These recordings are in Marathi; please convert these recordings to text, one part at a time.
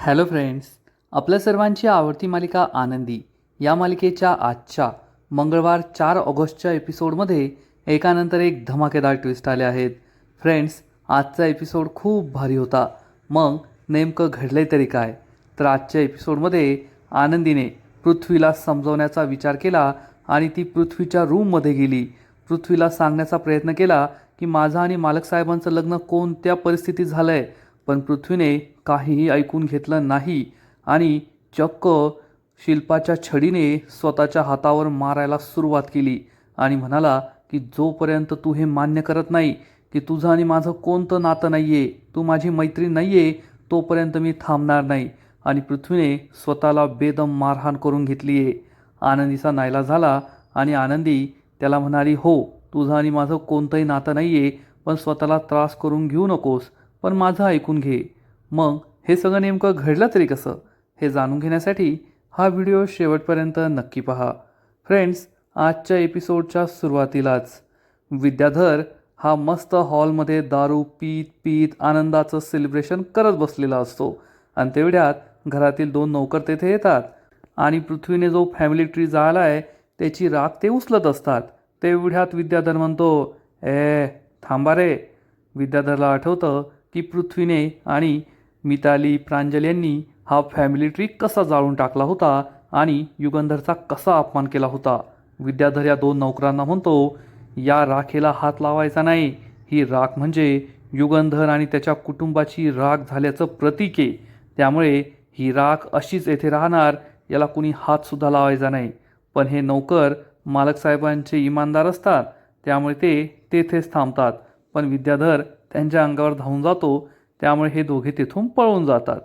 हॅलो फ्रेंड्स, आपल्या सर्वांची आवडती मालिका आनंदी या मालिकेच्या आजच्या मंगळवार 4 ऑगस्टच्या एपिसोडमध्ये एकानंतर एक धमाकेदार ट्विस्ट आले आहेत. फ्रेंड्स, आजचा एपिसोड खूप भारी होता. मग नेमकं घडले तरी काय? तर आजच्या एपिसोडमध्ये आनंदीने पृथ्वीला समजवण्याचा विचार केला आणि ती पृथ्वीच्या रूममध्ये गेली. पृथ्वीला सांगण्याचा प्रयत्न केला की माझं आणि मालक साहेबांचं लग्न कोणत्या परिस्थितीत झालं आहे. पण पृथ्वीने काहीही ऐकून घेतलं नाही आणि चक्क शिल्पाच्या छडीने स्वतःच्या हातावर मारायला सुरुवात केली आणि म्हणाला की जोपर्यंत तू हे मान्य करत नाही की तुझं आणि माझं कोणतं नातं नाही आहे, तू माझी मैत्रीण नाही आहे, तोपर्यंत मी थांबणार नाही. आणि पृथ्वीने स्वतःला बेदम मारहाण करून घेतली आहे. आनंदीचा नाईलाज झाला आणि आनंदी त्याला म्हणाली, हो, तुझं आणि माझं कोणतंही नातं नाही आहे, पण स्वतःला त्रास करून घेऊ नकोस, पण माझं ऐकून घे. मग हे सगळं नेमकं घडलं तरी कसं, हे जाणून घेण्यासाठी हा व्हिडिओ शेवटपर्यंत नक्की पहा. फ्रेंड्स, आजच्या एपिसोडच्या सुरुवातीलाच विद्याधर हा मस्त हॉलमध्ये दारू पीत पीत आनंदाचं सेलिब्रेशन करत बसलेला असतो आणि तेवढ्यात घरातील 2 नौकर तेथे येतात आणि पृथ्वीने जो फॅमिली ट्री जाळला आहे त्याची राख ते उचलत असतात. तेवढ्यात विद्याधर म्हणतो, थांबा रे. विद्याधरला आठवतं की पृथ्वीने आणि मिताली प्रांजल यांनी हा फॅमिली ट्री कसा जाळून टाकला होता आणि युगंधरचा कसा अपमान केला होता. विद्याधर या 2 नौकरांना म्हणतो, या राखेला हात लावायचा नाही. ही राख म्हणजे युगंधर आणि त्याच्या कुटुंबाची राख झाल्याचं प्रतीक आहे. त्यामुळे ही राख अशीच येथे राहणार, याला कुणी हातसुद्धा लावायचा नाही. पण हे नौकर मालक साहेबांचे इमानदार असतात, त्यामुळे ते तेथेच थांबतात. पण विद्याधर त्यांच्या अंगावर धावून जातो, त्यामुळे हे दोघे तिथून पळून जातात.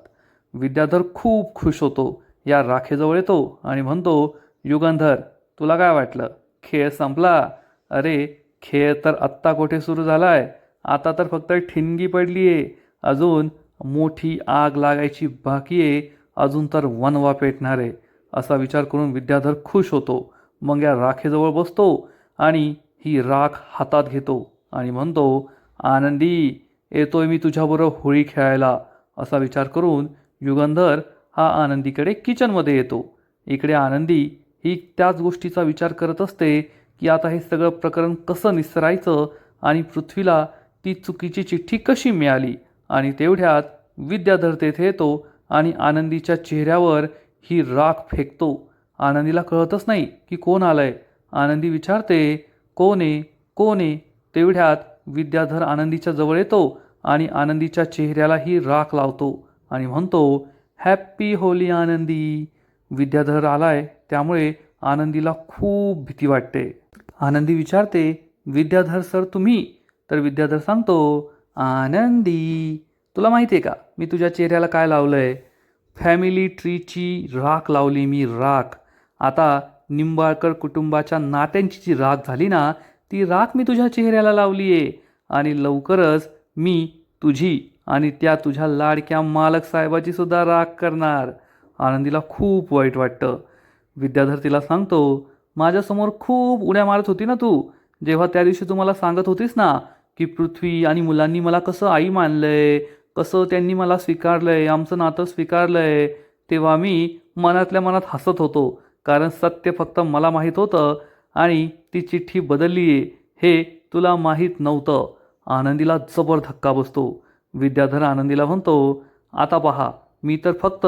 विद्याधर खूप खुश होतो. या राखेजवळ येतो आणि म्हणतो, युगंधर, तुला काय वाटलं खेळ संपला? अरे, खेळ तर आत्ता कुठे सुरू झाला आहे. आता तर फक्त ठिणगी पडली आहे. अजून मोठी आग लागायची बाकी आहे. अजून तर वणवा पेटणार आहे. असा विचार करून विद्याधर खुश होतो. मग या राखेजवळ बसतो आणि ही राख हातात घेतो आणि म्हणतो, आनंदी, येतोय मी तुझ्याबरोबर होळी खेळायला. असा विचार करून युगंधर हा आनंदीकडे किचनमध्ये येतो. इकडे आनंदी ही त्याच गोष्टीचा विचार करत असते की आता हे सगळं प्रकरण कसं निस्तरायचं आणि पृथ्वीला ती चुकीची चिठ्ठी कशी मिळाली. आणि तेवढ्यात विद्याधर तेथे येतो आणि आनंदीच्या चेहऱ्यावर ही राख फेकतो. आनंदीला कळतच नाही की कोण आलंय. आनंदी विचारते, कोण आहे, कोण आहे? तेवढ्यात विद्याधर आनंदीच्या जवळ येतो आणि आनंदीच्या चेहऱ्याला ही राख लावतो आणि म्हणतो, हॅप्पी होली आनंदी. विद्याधर आलाय त्यामुळे आनंदीला खूप भीती वाटते. आनंदी विचारते, विद्याधर सर तुम्ही? तर विद्याधर सांगतो, आनंदी, तुला माहिती आहे का मी तुझ्या चेहऱ्याला काय लावलंय? फॅमिली ट्रीची राख लावली मी, राख. आता निंबाळकर कुटुंबाच्या नात्यांची जी राख झाली ना, ती राख मी तुझ्या चेहऱ्याला लावली आहे. आणि लवकरच मी तुझी आणि त्या तुझ्या लाडक्या मालक साहेबाची सुद्धा राख करणार. आनंदीला खूप वाईट वाटतं. विद्याधर तिला सांगतो, माझ्यासमोर खूप उड्या मारत होती ना तू, जेव्हा त्या दिवशी तू मला सांगत होतीस ना की पृथ्वी आणि मुलांनी मला कसं आई मानलंय, कसं त्यांनी मला स्वीकारलंय, आमचं नातं स्वीकारलंय, तेव्हा मी मनातल्या मनात हसत होतो. कारण सत्य फक्त मला माहीत होतं आणि ती चिठ्ठी बदलली आहे हे तुला माहीत नव्हतं. आनंदीला जबर धक्का बसतो. विद्याधर आनंदीला म्हणतो, आता पहा, मी तर फक्त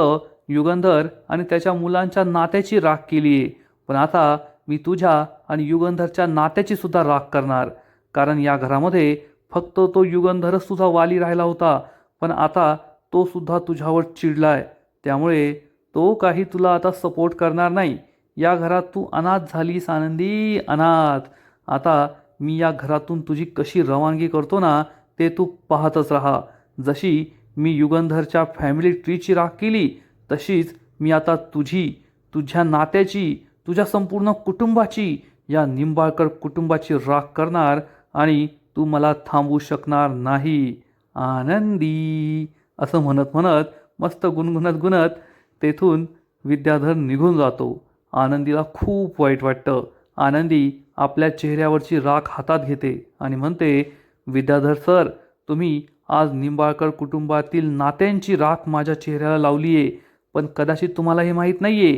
युगंधर आणि त्याच्या मुलांच्या नात्याची राख केली आहे, पण आता मी तुझ्या आणि युगंधरच्या नात्याची सुद्धा राख करणार. कारण या घरामध्ये फक्त तो युगंधरच तुझा वाली राहिला होता, पण आता तो सुद्धा तुझ्यावर चिडलाय. त्यामुळे तो काही तुला आता सपोर्ट करणार नाही. या घरात तू अनाथ झालीस आनंदी, अनाथ. आता मी या घरातून तुझी कशी रवानगी करतो ना, ते तू पाहतच राहा. जशी मी युगंधरच्या फॅमिली ट्रीची राख केली, तशीच मी आता तुझी, तुझ्या नात्याची, तुझ्या संपूर्ण कुटुंबाची, या निंबाळकर कुटुंबाची राख करणार आणि तू मला थांबवू शकणार नाही आनंदी. असं म्हणत म्हणत मस्त गुणगुणत गुणत तेथून विद्याधर निघून जातो. आनंदीला खूप वाईट वाटतं. आनंदी आपल्या चेहऱ्यावरची राख हातात घेते आणि म्हणते, विद्याधर सर तुम्ही आज निंबाळकर कुटुंबातील नात्यांची राख माझ्या चेहऱ्याला लावली आहे. पण कदाचित तुम्हाला हे माहीत नाही आहे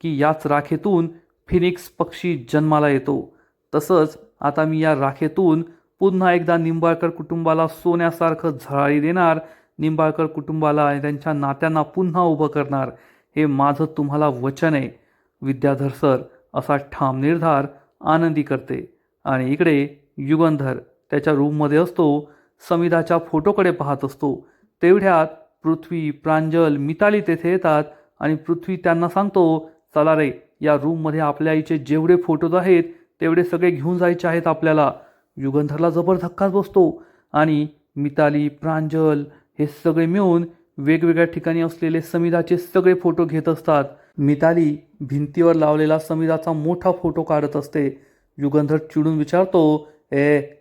की याच राखेतून फिनिक्स पक्षी जन्माला येतो. तसंच आता मी या राखेतून पुन्हा एकदा निंबाळकर कुटुंबाला सोन्यासारखं झळाळी देणार, निंबाळकर कुटुंबाला आणि त्यांच्या नात्यांना पुन्हा उभं करणार. हे माझं तुम्हाला वचन आहे. विद्याधर सर असा ठाम निर्धार आनंदी करते. आणि इकडे युगंधर त्याच्या रूममध्ये असतो. समिधाच्या फोटोकडे पाहत असतो. तेवढ्यात पृथ्वी, प्रांजल, मिताली तेथे येतात आणि पृथ्वी त्यांना सांगतो, चला रे, या रूममध्ये आपल्या आईचे जेवढे फोटोज आहेत तेवढे सगळे घेऊन जायचे आहेत आपल्याला. युगंधरला जबर धक्काच बसतो आणि मिताली, प्रांजल हे सगळे मिळून वेगवेगळ्या ठिकाणी असलेले समिधाचे सगळे फोटो घेत असतात. मिताली भिंतीवर लावलेला समिधाचा मोठा फोटो काढत असते. युगंधर चिडून विचारतो,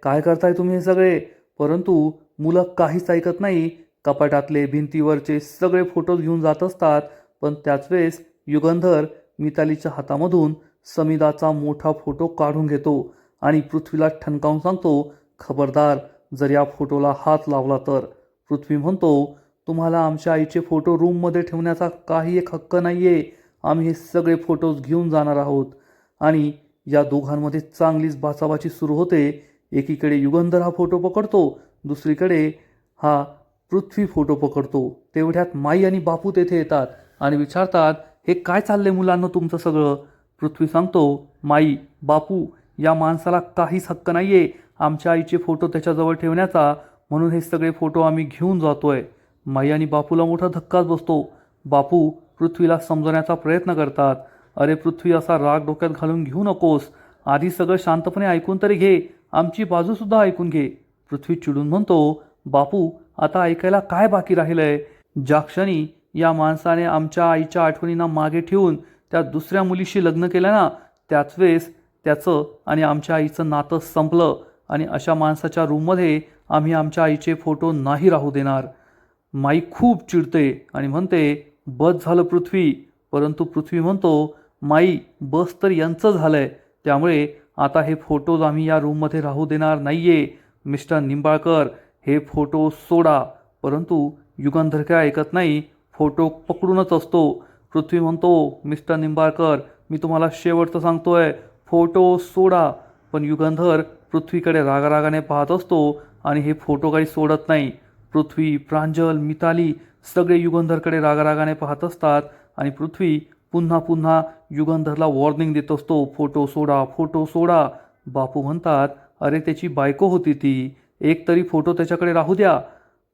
काय करताय तुम्ही हे सगळे? परंतु मुलं काहीच ऐकत नाही. कपाटातले भिंतीवरचे सगळे फोटोज घेऊन जात असतात. पण त्याच वेळेस युगंधर मितालीच्या हातामधून समिधाचा मोठा फोटो काढून घेतो आणि पृथ्वीला ठणकावून सांगतो, खबरदार, जर या फोटोला हात लावला तर. पृथ्वी म्हणतो, तुम्हाला आमच्या आईचे फोटो रूममध्ये ठेवण्याचा काही एक हक्क नाही आहे. आम्ही हे सगळे फोटोज घेऊन जाणार आहोत. आणि या दोघांमध्ये चांगलीच बाचाबाची सुरू होते. एकीकडे युगंधर हा फोटो पकडतो, दुसरीकडे हा पृथ्वी फोटो पकडतो. तेवढ्यात माई आणि बापू तेथे येतात आणि विचारतात, हे काय चाललंय मुलांना तुमचं सगळं? पृथ्वी सांगतो, माई, बापू, या माणसाला काहीच हक्क नाही आहे आमच्या आईचे फोटो त्याच्याजवळ ठेवण्याचा, म्हणून हे सगळे फोटो आम्ही घेऊन जातोय. माई आणि बापूला मोठा धक्काच बसतो. बापू पृथ्वीला समजवण्याचा प्रयत्न करतात. अरे पृथ्वी, असा राग डोक्यात घालून घेऊ नकोस. आधी सगळं शांतपणे ऐकून तरी घे, आमची बाजूसुद्धा ऐकून घे. पृथ्वी चिडून म्हणतो, बापू, आता ऐकायला काय बाकी राहिलंय? ज्या क्षणी या माणसाने आमच्या आईच्या आठवणींना मागे ठेवून त्या दुसऱ्या मुलीशी लग्न केलं ना, त्याच वेळेस त्याचं आणि आमच्या आईचं नातं संपलं. आणि अशा माणसाच्या रूममध्ये आम्ही आमच्या आईचे फोटो नाही राहू देणार. माई खूप चिडते आणि म्हणते, बस झालं पृथ्वी. परंतु पृथ्वी म्हणतो, माई, बस तर यांचं झालंय, त्यामुळे आता हे फोटोज आम्ही या रूममध्ये राहू देणार नाहीये. मिस्टर निंबाळकर, हे फोटो सोडा. परंतु युगंधर काय ऐकत नाही, फोटो पकडूनच असतो. पृथ्वी म्हणतो, मिस्टर निंबाळकर, मी तुम्हाला शेवटचं सांगतोय, फोटो सोडा. पण युगंधर पृथ्वीकडे रागारागाने पाहत असतो आणि हे फोटो काही सोडत नाही. पृथ्वी, प्रांजल, मिताली सगळे युगंधरकडे रागारागाने पाहत असतात आणि पृथ्वी पुन्हा पुन्हा युगंधरला वॉर्निंग देत असतो, फोटो सोडा, फोटो सोडा. बापू म्हणतात, अरे त्याची बायको होती ती, एक तरी फोटो त्याच्याकडे राहू द्या.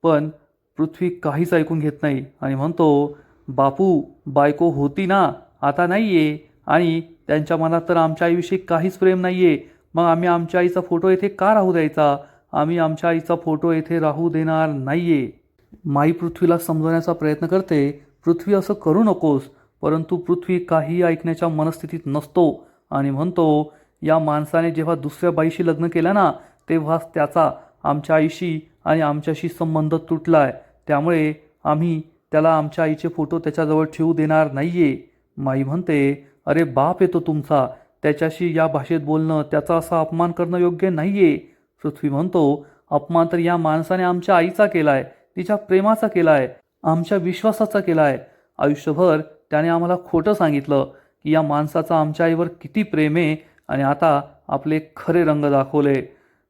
पण पृथ्वी काहीच ऐकून घेत नाही आणि म्हणतो, बापू, बायको होती ना, आता नाही आहे. आणि त्यांच्या मनात तर आमच्या आईविषयी काहीच प्रेम नाही आहे. मग आम्ही आमच्या आईचा फोटो येथे का राहू द्यायचा? आम्ही आमच्या आईचा फोटो येथे राहू देणार नाही आहे. माई पृथ्वीला समजवण्याचा प्रयत्न करते, पृथ्वी असं करू नकोस. परंतु पृथ्वी काही ऐकण्याच्या मनस्थितीत नसतो आणि म्हणतो, या माणसाने जेव्हा दुसऱ्या बाईशी लग्न केलं ना, तेव्हाच त्याचा आमच्या आईशी आणि आमच्याशी संबंध तुटला आहे. त्यामुळे आम्ही त्याला आमच्या आईचे फोटो त्याच्याजवळ ठेवू देणार नाही आहे. माई म्हणते, अरे बाप येतो तुमचा, त्याच्याशी या भाषेत बोलणं, त्याचा असा अपमान करणं योग्य नाही आहे. पृथ्वी म्हणतो, अपमान तर या माणसाने आमच्या आईचा केला आहे, तिच्या प्रेमाचा केला आहे, आमच्या विश्वासाचा केला आहे. आयुष्यभर त्याने आम्हाला खोटं सांगितलं की या माणसाचं आमच्या आईवर किती प्रेम आहे आणि आता आपले खरे रंग दाखवले.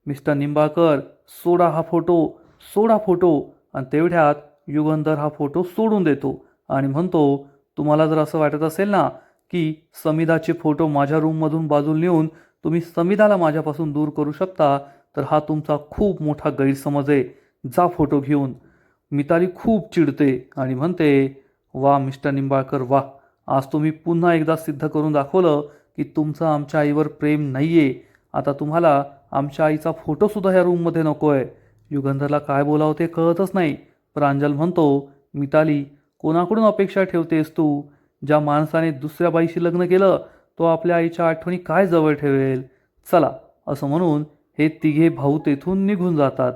मिस्टर निंबाळकर, सोडा हा फोटो, सोडा फोटो. आणि तेवढ्यात युगंधर हा फोटो सोडून देतो आणि म्हणतो, तुम्हाला जर असं वाटत असेल ना की समिधाचे फोटो माझ्या रूममधून बाजूला नेऊन तुम्ही समिधाला माझ्यापासून दूर करू शकता, तर हा तुमचा खूप मोठा गैरसमज आहे. जा फोटो घेऊन. मिताली खूप चिडते आणि म्हणते, वा मिस्टर निंबाळकर, वा, आज तुम्ही पुन्हा एकदा सिद्ध करून दाखवलं की तुमचं आमच्या आईवर प्रेम नाही आहे. आता तुम्हाला आमच्या आईचा फोटोसुद्धा ह्या रूममध्ये नको आहे. युगंधरला काय बोलावं ते कळतच नाही. प्रांजल म्हणतो, मिताली, कोणाकडून अपेक्षा ठेवतेस तू? ज्या माणसाने दुसऱ्या बाईशी लग्न केलं तो आपल्या आईच्या आठवणी काय जवळ ठेवेल? चला, असं म्हणून हे तिघे भाऊ तेथून निघून जातात.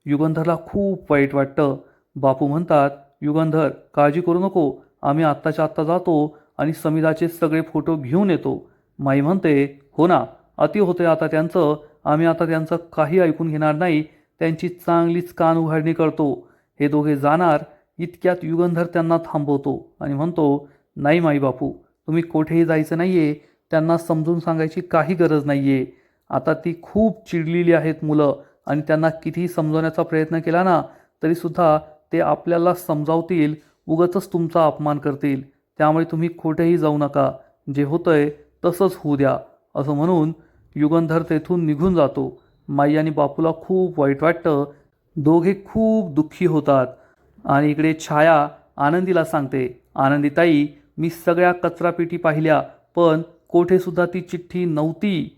युगंधरला खूप वाईट वाटतं. बापू म्हणतात, युगंधर, काळजी करू नको, आम्ही आत्ताच्या आत्ता जातो आणि समिधाचे सगळे फोटो घेऊन येतो. माई म्हणते, हो ना, अति होते आता त्यांचं, आम्ही आता त्यांचं काही ऐकून घेणार नाही. त्यांची चांगलीच कान उघडणी करतो. हे दोघे जाणार इतक्यात युगंधर त्यांना थांबवतो आणि म्हणतो, नाही माई बापू, तुम्ही कुठेही जायचं नाही आहे. त्यांना समजून सांगायची काही गरज नाही आहे. आता ती खूप चिडलेली आहेत मुलं, आणि त्यांना कितीही समजवण्याचा प्रयत्न केला ना तरीसुद्धा ते आपल्याला समजावतील, उगाचच तुमचा अपमान करतील. त्यामुळे तुम्ही कुठेही जाऊ नका, जे होतंय तसंच होऊ द्या. असं म्हणून युगंधर तेथून निघून जातो. माई आणि बापूला खूप वाईट वाटतं. दोघे खूप दुःखी होतात. आणि इकडे छाया आनंदीला सांगते, आनंदीताई, मी सगळ्या कचरापेटी पाहिल्या, पण कोठेसुद्धा ती चिठ्ठी नव्हती.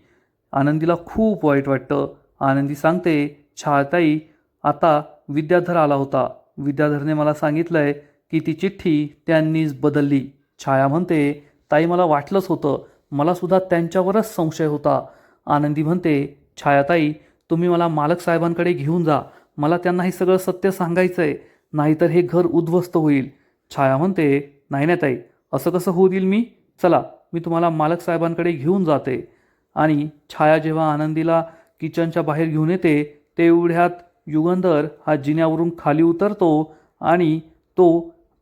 आनंदीला खूप वाईट वाटतं. आनंदी सांगते, छायाताई, आता विद्याधर आला होता. विद्याधरने मला सांगितलंय की ती चिठ्ठी त्यांनीच बदलली. छाया म्हणते, ताई, मला वाटलंच होतं. मलासुद्धा त्यांच्यावरच संशय होता. आनंदी म्हणते, छायाताई, तुम्ही मला मालक साहेबांकडे घेऊन जा. मला त्यांना हे सगळं सत्य सांगायचं आहे, नाहीतर हे घर उद्ध्वस्त होईल. छाया म्हणते, नाही नाही ताई, असं कसं होऊ देईल मी? चला, मी तुम्हाला मालक साहेबांकडे घेऊन जाते. आणि छाया जेव्हा आनंदीला किचनच्या बाहेर घेऊन येते तेवढ्यात युगंधर हा जिन्यावरून खाली उतरतो आणि तो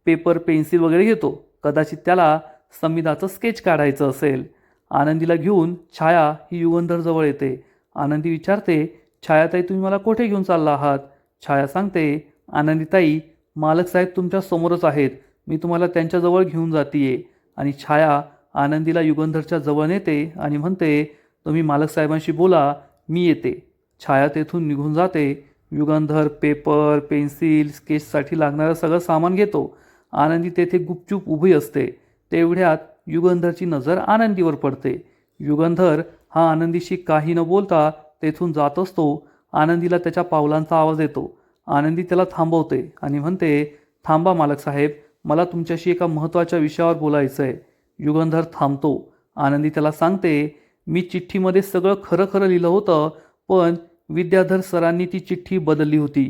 पेपर पेन्सिल वगैरे घेतो. कदाचित त्याला संविधाचं स्केच काढायचं असेल. आनंदीला घेऊन छाया ही युगंधरजवळ येते. आनंदी विचारते, छायाताई, तुम्ही मला कुठे घेऊन चालला आहात? छाया सांगते, आनंदीताई, मालक साहेब तुमच्या समोरच आहेत. मी तुम्हाला त्यांच्याजवळ घेऊन जातीये. आणि छाया आनंदीला युगंधरच्या जवळ नेते आणि म्हणते, तुम्ही मालक साहेबांशी बोला, मी येते. छाया तेथून निघून जाते. युगंधर पेपर पेन्सिल स्केचसाठी लागणारं सगळं सामान घेतो. आनंदी तेथे गुपचूप उभी असते. तेवढ्यात युगंधरची नजर आनंदीवर पडते. युगंधर हा आनंदीशी काही न बोलता तेथून जात असतो. आनंदीला त्याच्या पावलांचा आवाज येतो. आनंदी त्याला थांबवते आणि म्हणते, थांबा मालक साहेब, मला तुमच्याशी एका महत्त्वाच्या विषयावर बोलायचं आहे. युगंधर थांबतो. आनंदी त्याला सांगते, मी चिठ्ठीमध्ये सगळं खरं खरं लिहिलं होतं, पण विद्याधर सरांनी ती चिठ्ठी बदलली होती.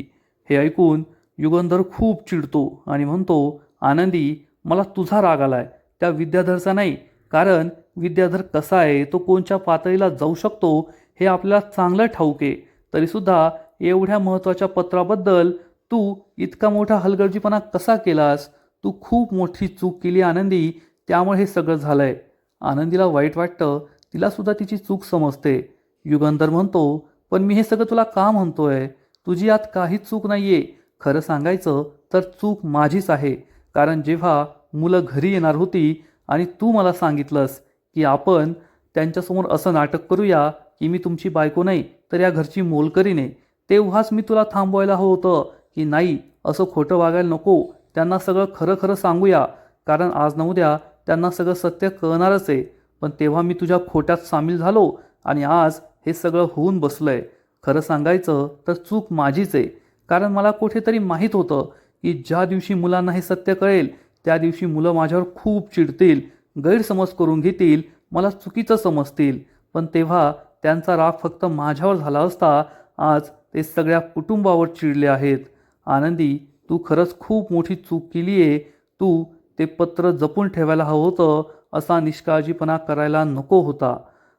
हे ऐकून युगंधर खूप चिडतो आणि म्हणतो, आनंदी, मला तुझा राग आलाय, त्या विद्याधरचा नाही. कारण विद्याधर कसा आहे, तो कोणत्या पातळीला जाऊ शकतो हे आपल्याला चांगलं ठाऊक आहे. तरीसुद्धा एवढ्या महत्त्वाच्या पत्राबद्दल तू इतका मोठा हलगर्जीपणा कसा केलास? तू खूप मोठी चूक केली आनंदी, त्यामुळे हे सगळं झालंय. आनंदीला वाईट वाटतं. तिलासुद्धा तिची चूक समजते. युगंधर म्हणतो, पण मी हे सगळं तुला का म्हणतोय? तुझी यात काहीच चूक नाही आहे. खरं सांगायचं तर चूक माझीच आहे. कारण जेव्हा मुलं घरी येणार होती आणि तू मला सांगितलंस की आपण त्यांच्यासमोर असं नाटक करूया की मी तुमची बायको नाही तर या घरची मोलकरीण आहे, तेव्हाच मी तुला थांबवायला हवं होतं की नाही, असं खोटं वागायला नको. त्यांना सगळं खरं खरं सांगूया, कारण आज न उद्या त्यांना सगळं सत्य कळणारच आहे. पण तेव्हा मी तुझ्या खोट्यात सामील झालो आणि आज हे सगळं होऊन बसलंय. खरं सांगायचं तर चूक माझीच आहे. कारण मला कुठेतरी माहीत होतं की ज्या दिवशी मुलांना हे सत्य कळेल त्या दिवशी मुलं माझ्यावर खूप चिडतील, गैरसमज करून घेतील, मला चुकीचं समजतील. पण तेव्हा त्यांचा राग फक्त माझ्यावर झाला असता. आज ते सगळ्या कुटुंबावर चिडले आहेत. आनंदी, तू खरंच खूप मोठी चूक केली आहे. तू ते पत्र जपून ठेवायला हवं होतं, असा निष्काळजीपणा करायला नको होता.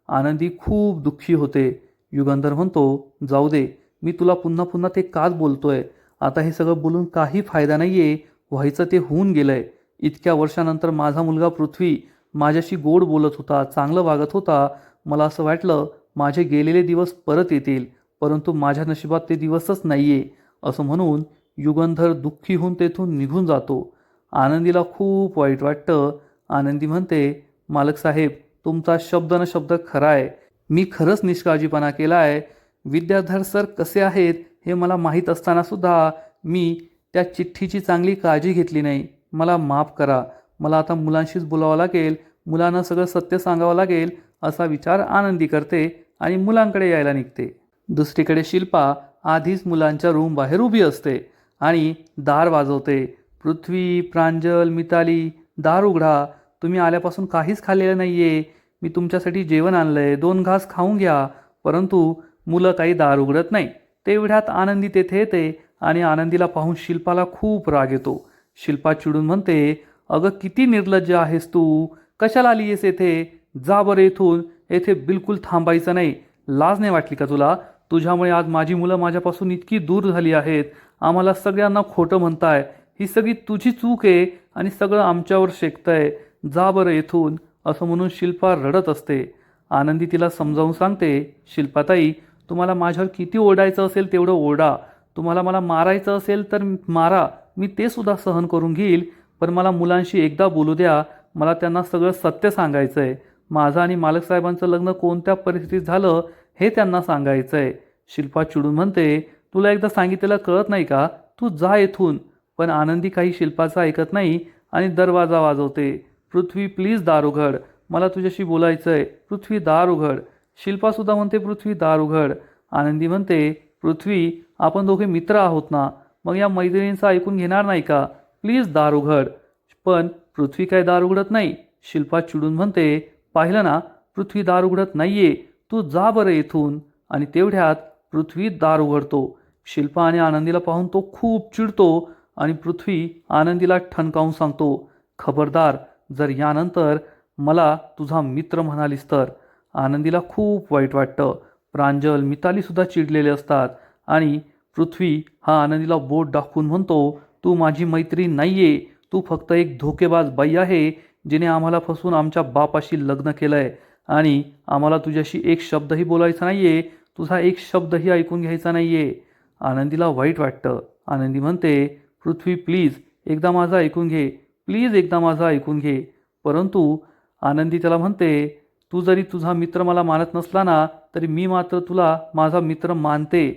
आनंदी खूप दुःखी होते. युगंधर म्हणतो, जाऊ दे, मी तुला पुन्हा पुन्हा ते काच बोलतोय. आता हे सगळं बोलून काही फायदा नाही आहे. व्हायचं ते होऊन गेलंय. इतक्या वर्षानंतर माझा मुलगा पृथ्वी माझ्याशी गोड बोलत होता, चांगलं वागत होता. मला असं वाटलं माझे गेलेले दिवस परत येतील, परंतु माझ्या नशिबात ते दिवसच नाही आहे. असं म्हणून युगंधर दुःखी होऊन तेथून निघून जातो. आनंदीला खूप वाईट वाटतं. आनंदी म्हणते, मालक साहेब, तुमचा शब्द न शब्द खरा आहे. मी खरंच निष्काळजीपणा केला आहे. विद्याधर सर कसे आहेत हे मला माहीत असतानासुद्धा मी त्या चिठ्ठीची चांगली काळजी घेतली नाही. मला माफ करा. मला आता मुलांशीच बोलावं लागेल, मुलांना सगळं सत्य सांगावं लागेल, असा विचार आनंदी करते आणि मुलांकडे यायला निघते. दुसरीकडे शिल्पा आधीच मुलांच्या रूम बाहेर उभी असते आणि दार वाजवते. पृथ्वी, प्रांजल, मिताली, दार उघडा. तुम्ही आल्यापासून काहीच खाल्लेलं नाही आहे. मी तुमच्यासाठी जेवण आणलं आहे, 2 घास खाऊन घ्या. परंतु मुलं काही दार उघडत नाही. तेवढ्यात आनंदी तेथे येते आणि आनंदीला पाहून शिल्पाला खूप राग येतो. शिल्पा चिडून म्हणते, अगं किती निर्लज्ज आहेस तू, कशाला आली आहेस येथे? जा बरं इथून, येथे बिलकुल थांबायचं नाही. लाज नाही वाटली का तुला? तुझ्यामुळे आज माझी मुलं माझ्यापासून इतकी दूर झाली आहेत. आम्हाला सगळ्यांना खोटं म्हणताय. ही सगळी तुझी चूक आहे आणि सगळं आमच्यावर शेकतंय. जा बरं येथून, असं म्हणून शिल्पा रडत असते. आनंदी तिला समजावून सांगते, शिल्पाताई, तुम्हाला माझ्यावर किती ओरडायचं असेल तेवढं ओरडा. तुम्हाला मला मारायचं असेल तर मारा, मी ते सुद्धा सहन करून घेईल. पण मला मुलांशी एकदा बोलू द्या. मला त्यांना सगळं सत्य सांगायचं आहे. माझं आणि मालकसाहेबांचं लग्न कोणत्या परिस्थितीत झालं हे त्यांना सांगायचं आहे. शिल्पा चिडून म्हणते, तुला एकदा सांगितलेलं कळत नाही का? तू जा येथून. पण आनंदी काही शिल्पाचं ऐकत नाही आणि दरवाजा वाजवते. पृथ्वी, प्लीज दार उघड, मला तुझ्याशी बोलायचं आहे. पृथ्वी, दार उघड. शिल्पासुद्धा म्हणते, पृथ्वी, दार उघड. आनंदी म्हणते, पृथ्वी, आपण दोघे मित्र आहोत ना, मग या मैत्रिणींचं ऐकून घेणार नाही का? प्लीज दार उघड. पण पृथ्वी काय दार उघडत नाही. शिल्पा चिडून म्हणते, पाहिलं ना, पृथ्वी दार उघडत नाहीये. तू जा बरं येथून. आणि तेवढ्यात पृथ्वी दार उघडतो. शिल्पा आणि आनंदीला पाहून तो खूप चिडतो आणि पृथ्वी आनंदीला ठणकावून सांगतो, खबरदार, जर यानंतर मला तुझा मित्र म्हणालीस तर. आनंदीला खूप वाईट वाटतं. प्रांजल, मितालीसुद्धा चिडलेले असतात आणि पृथ्वी हा आनंदीला बोट दाखवून म्हणतो, तू माझी मैत्रीण नाहीये. तू फक्त एक धोकेबाज बाई आहे, जिने आम्हाला फसवून आमच्या बापाशी लग्न केलंय आणि आम्हाला तुझ्याशी एक शब्दही बोलायचा नाहीये. तुझा एक शब्दही ऐकून घ्यायचा नाहीये. आनंदीला वाईट वाटतं. आनंदी म्हणते, पृथ्वी, प्लीज एकदा माझं ऐकून घे. प्लीज एकदा माझं ऐकून घे. परंतु आनंदी त्याला म्हणते, तू जरी तुझा मित्र मला मानत नसला ना, तरी मी मात्र तुला माझा मित्र मानते.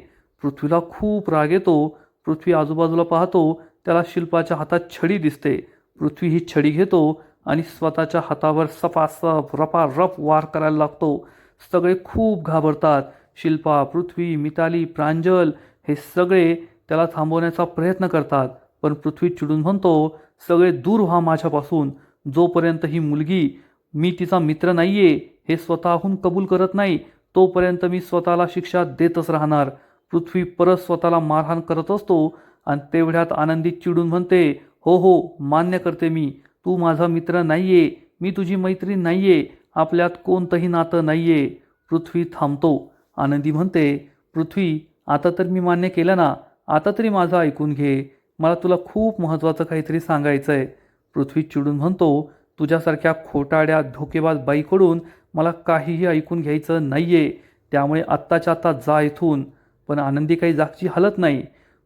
पृथ्वीला खूप राग येतो. पृथ्वी आजूबाजूला पाहतो. त्याला शिल्पाच्या हातात छडी दिसते. पृथ्वी ही छडी घेतो आणि स्वतःच्या हातावर सपासप रपारप वार करायला लागतो. सगळे खूप घाबरतात. शिल्पा, पृथ्वी, मिताली, प्रांजल हे सगळे त्याला थांबवण्याचा प्रयत्न करतात. पण पृथ्वी चिडून म्हणतो, सगळे दूर व्हा माझ्यापासून. जोपर्यंत ही मुलगी मी तिचा मित्र नाहीये हे स्वतःहून कबूल करत नाही, तोपर्यंत मी स्वतःला शिक्षा देतच राहणार. पृथ्वी परत स्वतःला मारहाण करत असतो आणि तेवढ्यात आनंदी चिडून म्हणते, हो हो, मान्य करते मी. तू माझा मित्र नाहीये. मी तुझी मैत्रीण नाहीये. आपल्यात कोणतंही नातं नाहीये. पृथ्वी थांबतो. आनंदी म्हणते, पृथ्वी, आता तर मी मान्य केलं ना, आता तरी माझं ऐकून घे. मला तुला खूप महत्त्वाचं काहीतरी सांगायचं आहे. पृथ्वी चिडून म्हणतो, तुझ्यासारख्या खोटाड्या धोकेबाज बाईकडून मला काहीही ऐकून घ्यायचं नाहीये. त्यामुळे आत्ताच्या आत्ता जा इथून. पण आनंदी काही जागची हलत नाही.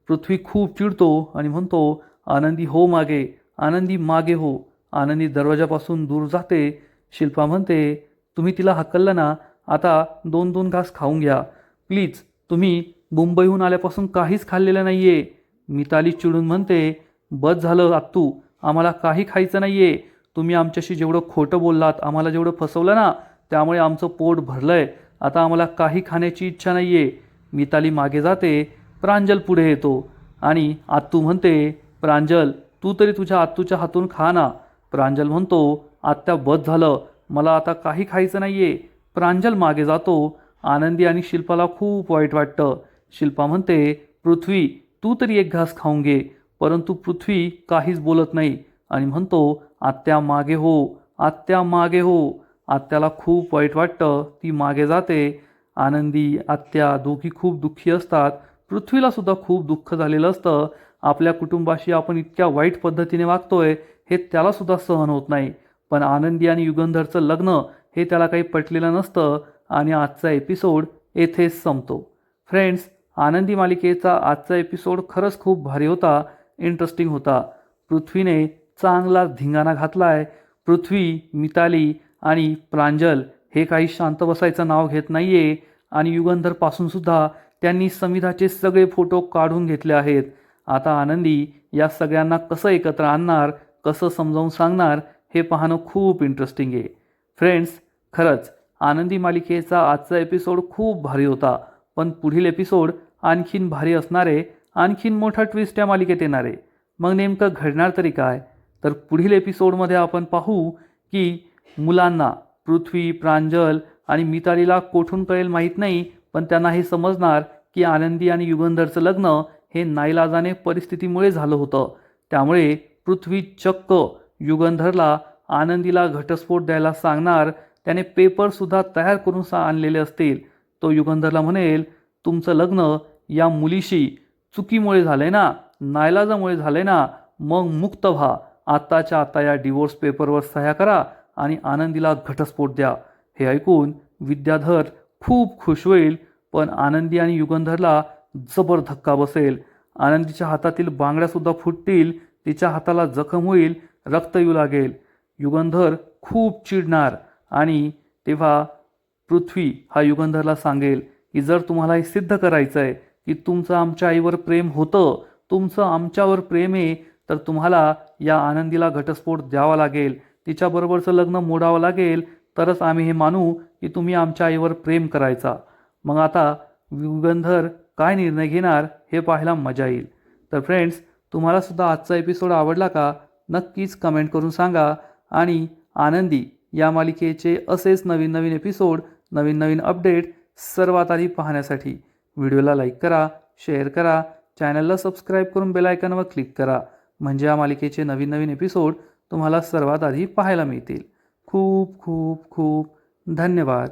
पृथ्वी खूप चिडतो आणि म्हणतो, आनंदी हो मागे, आनंदी मागे हो. आनंदी दरवाजापासून दूर जाते. शिल्पा म्हणते, तुम्ही तिला हकललं ना, आता 2-2 घास खाऊन घ्या. प्लीज, तुम्ही मुंबईहून आल्यापासून काहीच खाल्लेलं नाहीये. मिताली चिडून म्हणते, बस झालं आत्तू, आम्हाला काही खायचं नाहीये. तुम्ही आमच्याशी जेवढं खोटं बोललात, आम्हाला जेवढं फसवलं ना, त्यामुळे आमचं पोट भरलंय. आता आम्हाला काही खाण्याची इच्छा नाहीये. मिताली मागे जाते. प्रांजल पुढे येतो आणि आत्तू म्हणते, प्रांजल, तू तरी तुझ्या आत्तूच्या हातून खा ना. प्रांजल म्हणतो, आत्या बस झालं, मला आता काही खायचं नाहीये. प्रांजल मागे जातो. आनंदी आणि शिल्पाला खूप वाईट वाटतं. शिल्पा म्हणते, पृथ्वी, तू तरी एक घास खाऊन घे. परंतु पृथ्वी काहीच बोलत नाही आणि म्हणतो, आत्या मागे हो, आत्या मागे हो. आत्याला खूप वाईट वाटतं. ती मागे जाते. आनंदी, आत्या दोघी खूप दुःखी असतात. पृथ्वीला सुद्धा खूप दुःख झालेलं असतं. आपल्या कुटुंबाशी आपण इतक्या वाईट पद्धतीने वागतोय हे त्याला सुद्धा सहन होत नाही. पण आनंदी आणि युगंधरचं लग्न हे त्याला काही पटलेलं नसतं आणि आजचा एपिसोड येथेच संपतो. फ्रेंड्स, आनंदी मालिकेचा आजचा एपिसोड खरंच खूप भारी होता, इंटरेस्टिंग होता. पृथ्वीने चांगला धिंगाणा घातलाय. पृथ्वी, मिताली आणि प्रांजल हे काही शांत बसायचं नाव घेत नाहीये आणि युगंधरपासून सुद्धा त्यांनी समिधाचे सगळे फोटो काढून घेतले आहेत. आता आनंदी या सगळ्यांना कसं एकत्र आणणार, कसं समजावून सांगणार हे पाहणं खूप इंटरेस्टिंग आहे. फ्रेंड्स, खरंच आनंदी मालिकेचा आजचा एपिसोड खूप भारी होता. पण पुढील एपिसोड आणखीन भारी असणारे, आणखीन मोठा ट्विस्ट या मालिकेत येणार आहे. मग नेमकं घडणार तरी काय? तर पुढील एपिसोडमध्ये आपण पाहू की मुलांना, पृथ्वी, प्रांजल आणि मितालीला कोठून कळेल माहीत नाही, पण त्यांना हे समजणार की आनंदी आणि युगंधरचं लग्न हे नाईलाजाने परिस्थितीमुळे झालं होतं. त्यामुळे पृथ्वी चक्क युगंधरला आनंदीला घटस्फोट द्यायला सांगणार. त्याने पेपरसुद्धा तयार करून आणलेले असतील. तो युगंधरला म्हणेल, तुमचं लग्न या मुलीशी चुकीमुळे झालंय ना, नाईलाजामुळे झालंय ना, मग मुक्त व्हा. आत्ताच्या आत्ता या डिवोर्स पेपरवर सह्या करा आणि आनंदीला घटस्फोट द्या. हे ऐकून विद्याधर खूप खुश होईल, पण आनंदी आणि युगंधरला जबर धक्का बसेल. आनंदीच्या हातातील बांगड्यासुद्धा फुटतील, तिच्या हाताला जखम होईल, रक्त येऊ लागेल. युगंधर खूप चिडणार आणि तेव्हा पृथ्वी हा युगंधरला सांगेल की जर तुम्हाला हे सिद्ध करायचं आहे की तुमचं आमच्या आईवर प्रेम होतं, तुमचं आमच्यावर प्रेम आहे, तर तुम्हाला या आनंदीला घटस्फोट द्यावा लागेल, तिच्याबरोबरचं लग्न मोडावं लागेल, तरच आम्ही हे मानू की तुम्ही आमच्या आईवर प्रेम करायचा. मग आता युगंधर काय निर्णय घेणार हे पाहायला मजा येईल. तर फ्रेंड्स, तुम्हाला सुद्धा आजचा एपिसोड आवडला का? नक्कीच कमेंट करून सांगा. आणि आनंदी या मालिकेचे असेच नवीन नवीन एपिसोड, नवीन नवीन अपडेट सर्वात आधी पाहण्यासाठी व्हिडिओला लाईक करा, शेअर करा, चॅनलला सबस्क्राईब करून बेल आयकॉनवर क्लिक करा. म्हणजे या मालिकेचे नवीन नवीन एपिसोड तुम्हाला सर्वात आधी पाहायला मिळतील. खूप खूप खूप धन्यवाद.